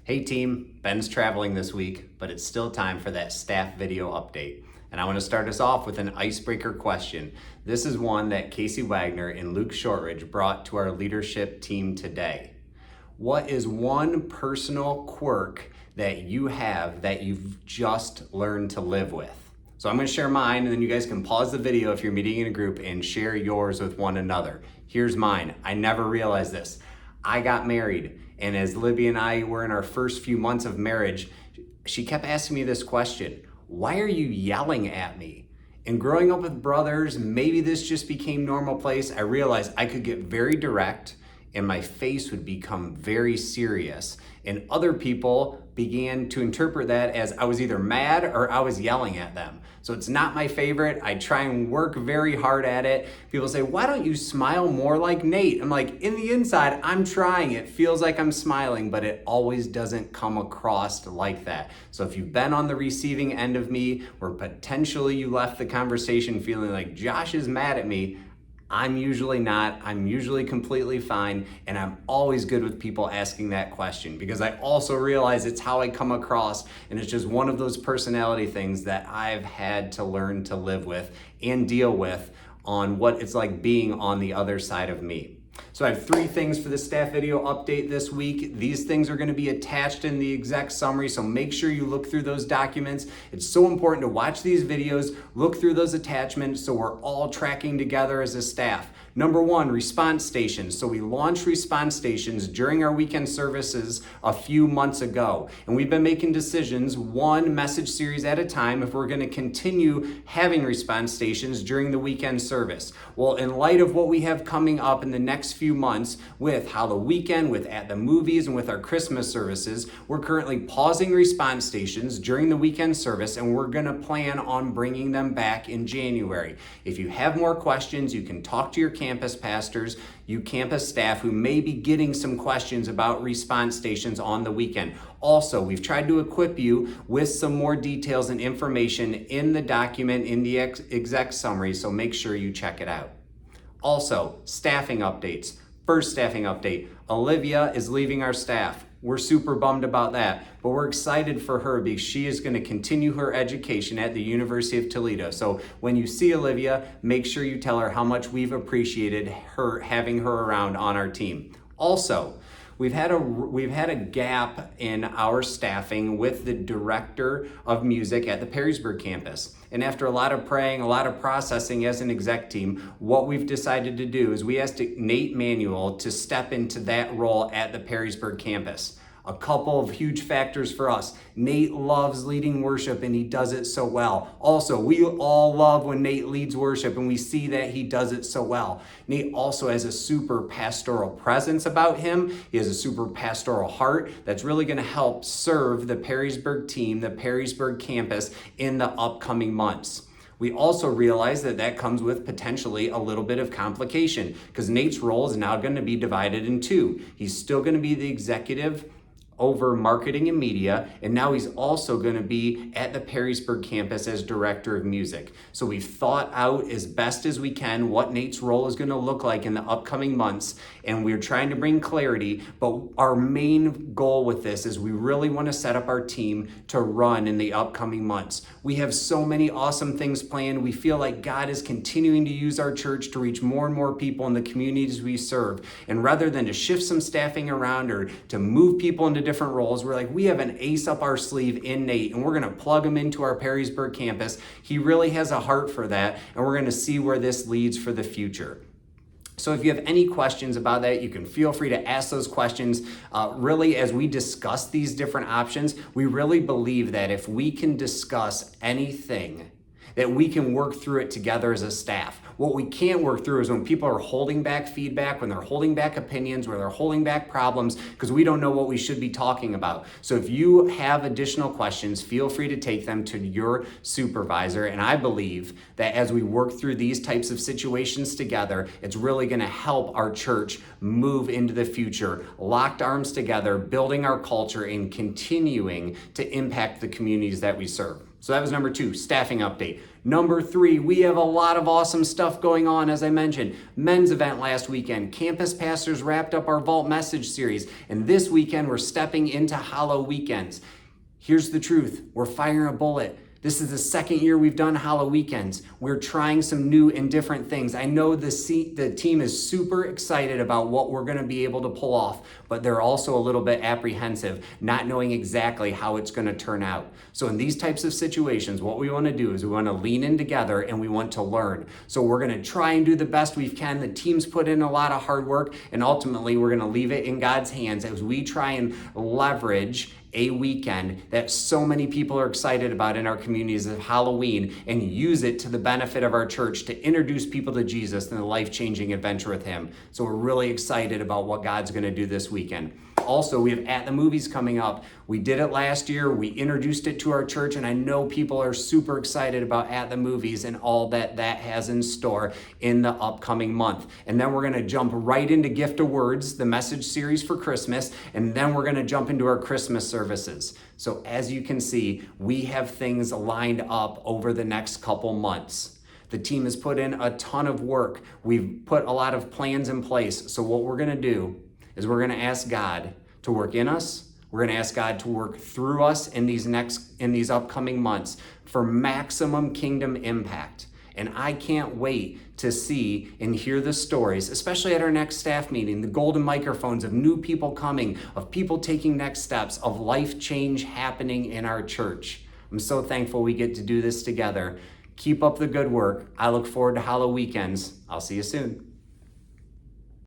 Hey team, Ben's traveling this week, but it's still time for that staff video update. And I want to start us off with an icebreaker question. This is one that Casey Wagner and Luke Shortridge brought to our leadership team today. What is one personal quirk that you have that you've just learned to live with? So I'm going to share mine, and then you guys can pause the video if you're meeting in a group and share yours with one another. Here's mine. I never realized this. I got married, and as Libby and I were in our first few months of marriage, she kept asking me this question: why are you yelling at me? And growing up with brothers, maybe this just became normal place. I realized I could get very direct and my face would become very serious. And other people began to interpret that as I was either mad or I was yelling at them. So it's not my favorite. I try and work very hard at it. People say, why don't you smile more like Nate? I'm like, in the inside, I'm trying. It feels like I'm smiling, but it always doesn't come across like that. So if you've been on the receiving end of me, or potentially you left the conversation feeling like Josh is mad at me, I'm usually not. I'm usually completely fine, and I'm always good with people asking that question because I also realize it's how I come across, and it's just one of those personality things that I've had to learn to live with and deal with on what it's like being on the other side of me. So I have 3 things for the staff video update this week. These things are going to be attached in the exec summary, so make sure you look through those documents. It's so important to watch these videos, look through those attachments so we're all tracking together as a staff. Number 1, response stations. So we launched response stations during our weekend services a few months ago, and we've been making decisions one message series at a time if we're going to continue having response stations during the weekend service. Well, in light of what we have coming up in the next few months with Halloweekend, with at the movies, and with our Christmas services, we're currently pausing response stations during the weekend service, and we're going to plan on bringing them back in January. If you have more questions, you can talk to your campus pastors, you campus staff who may be getting some questions about response stations on the weekend. Also, we've tried to equip you with some more details and information in the document in the exec summary, so make sure you check it out. Also, staffing updates. First staffing update, Olivia is leaving our staff. We're super bummed about that, but we're excited for her because she is going to continue her education at the University of Toledo. So when you see Olivia, make sure you tell her how much we've appreciated her having her around on our team. Also, we've had a gap in our staffing with the director of music at the Perrysburg campus. And after a lot of praying, a lot of processing as an exec team, what we've decided to do is we asked Nate Manuel to step into that role at the Perrysburg campus. A couple of huge factors for us. Nate loves leading worship and he does it so well. Also, we all love when Nate leads worship and we see that he does it so well. Nate also has a super pastoral presence about him. He has a super pastoral heart that's really going to help serve the Perrysburg team, the Perrysburg campus in the upcoming months. We also realize that that comes with potentially a little bit of complication because Nate's role is now going to be divided in 2. He's still going to be the executive over marketing and media, and now he's also going to be at the Perrysburg campus as director of music. So we've thought out as best as we can what Nate's role is going to look like in the upcoming months, and we're trying to bring clarity, but our main goal with this is we really want to set up our team to run in the upcoming months. We have so many awesome things planned. We feel like God is continuing to use our church to reach more and more people in the communities we serve, and rather than to shift some staffing around or to move people into different roles, we're like, we have an ace up our sleeve in Nate, and we're going to plug him into our Perrysburg campus. He really has a heart for that, and we're going to see where this leads for the future. So if you have any questions about that, you can feel free to ask those questions. Really, as we discuss these different options, we really believe that if we can discuss anything, that we can work through it together as a staff. What we can't work through is when people are holding back feedback, when they're holding back opinions, where they're holding back problems, because we don't know what we should be talking about. So if you have additional questions, feel free to take them to your supervisor. And I believe that as we work through these types of situations together, it's really going to help our church move into the future, locked arms together, building our culture and continuing to impact the communities that we serve. So that was number 2, staffing update. Number 3, we have a lot of awesome stuff going on, as I mentioned. Men's event last weekend. Campus pastors wrapped up our Vault Message series. And this weekend, we're stepping into Halloweekends. Here's the truth. We're firing a bullet. This is the second year we've done Halloweekends. We're trying some new and different things. I know the team is super excited about what we're gonna be able to pull off, but they're also a little bit apprehensive, not knowing exactly how it's gonna turn out. So in these types of situations, what we wanna do is we wanna lean in together and we want to learn. So we're gonna try and do the best we can. The team's put in a lot of hard work, and ultimately we're gonna leave it in God's hands as we try and leverage a weekend that so many people are excited about in our communities of Halloween and use it to the benefit of our church to introduce people to Jesus and the life-changing adventure with him. So we're really excited about what God's gonna do this weekend. Also, we have At the Movies coming up. We did it last year. We introduced it to our church, and I know people are super excited about At the Movies and all that has in store in the upcoming month. And then we're going to jump right into Gift of Words, the message series for Christmas, and then we're going to jump into our Christmas services. So as you can see, we have things lined up over the next couple months. The team has put in a ton of work. We've put a lot of plans in place. So what we're going to do is we're going to ask God to work in us. We're going to ask God to work through us in these upcoming months for maximum kingdom impact. And I can't wait to see and hear the stories, especially at our next staff meeting, the golden microphones of new people coming, of people taking next steps, of life change happening in our church. I'm so thankful we get to do this together. Keep up the good work. I look forward to Halloweekends. I'll see you soon.